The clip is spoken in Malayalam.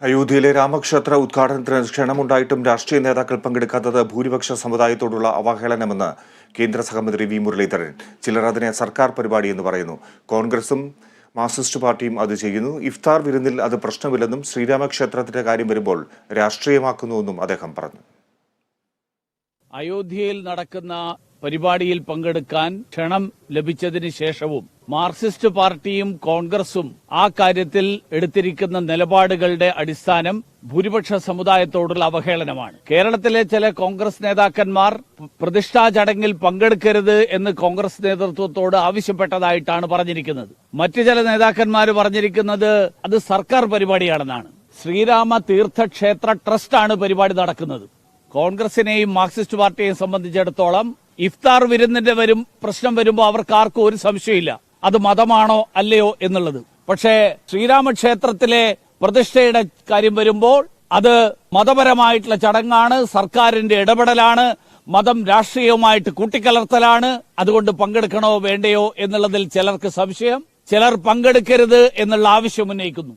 അയോധ്യയിലെ രാമക്ഷേത്ര ഉദ്ഘാടനത്തിന് ക്ഷണമുണ്ടായിട്ടും രാഷ്ട്രീയ നേതാക്കൾ പങ്കെടുക്കാത്തത് ഭൂരിപക്ഷ സമുദായത്തോടുള്ള അവഹേളനമെന്ന് കേന്ദ്ര സഹമന്ത്രി വി മുരളീധരൻ. ചിലർ അതിനെ സർക്കാർ പരിപാടിയെന്ന് പറയുന്നു. കോൺഗ്രസും മാർക്സിസ്റ്റ് പാർട്ടിയും അത് ചെയ്യുന്നു. ഇഫ്താർ വിരുന്നിൽ അത് പ്രശ്നമില്ലെന്നും ശ്രീരാമക്ഷേത്രത്തിന്റെ കാര്യം വരുമ്പോൾ രാഷ്ട്രീയമാക്കുന്നുവെന്നും അദ്ദേഹം പറഞ്ഞു. അയോധ്യയിൽ നടക്കുന്ന പരിപാടിയിൽ പങ്കെടുക്കാൻ ക്ഷണം ലഭിച്ചതിന് ശേഷവും മാർക്സിസ്റ്റ് പാർട്ടിയും കോൺഗ്രസും ആ കാര്യത്തിൽ എടുത്തിരിക്കുന്ന നിലപാടുകളുടെ അടിസ്ഥാനം ഭൂരിപക്ഷ സമുദായത്തോടുള്ള അവഹേളനമാണ്. കേരളത്തിലെ ചില കോൺഗ്രസ് നേതാക്കന്മാർ പ്രതിഷ്ഠാ ചടങ്ങിൽ പങ്കെടുക്കരുത് എന്ന് കോൺഗ്രസ് നേതൃത്വത്തോട് ആവശ്യപ്പെട്ടതായിട്ടാണ് പറഞ്ഞിരിക്കുന്നത്. മറ്റു ചില നേതാക്കന്മാർ പറഞ്ഞിരിക്കുന്നത് അത് സർക്കാർ പരിപാടിയാണെന്നാണ്. ശ്രീരാമ തീർത്ഥക്ഷേത്ര ട്രസ്റ്റാണ് പരിപാടി നടക്കുന്നത്. കോൺഗ്രസിനെയും മാർക്സിസ്റ്റ് പാർട്ടിയെയും സംബന്ധിച്ചിടത്തോളം ഇഫ്താർ വിരുന്നിന്റെ പ്രശ്നം വരുമ്പോൾ അവർക്ക് ആർക്കും ഒരു സംശയമില്ല അത് മതമാണോ അല്ലയോ എന്നുള്ളത്. പക്ഷേ ശ്രീരാമക്ഷേത്രത്തിലെ പ്രതിഷ്ഠയുടെ കാര്യം വരുമ്പോൾ അത് മതപരമായിട്ടുള്ള ചടങ്ങാണ്, സർക്കാരിന്റെ ഇടപെടലാണ്, മതം രാഷ്ട്രീയവുമായിട്ട് കൂട്ടിക്കലർത്തലാണ്. അതുകൊണ്ട് പങ്കെടുക്കണോ വേണ്ടയോ എന്നുള്ളതിൽ ചിലർക്ക് സംശയം, ചിലർ പങ്കെടുക്കരുത് എന്നുള്ള ആവശ്യം ഉന്നയിക്കുന്നു.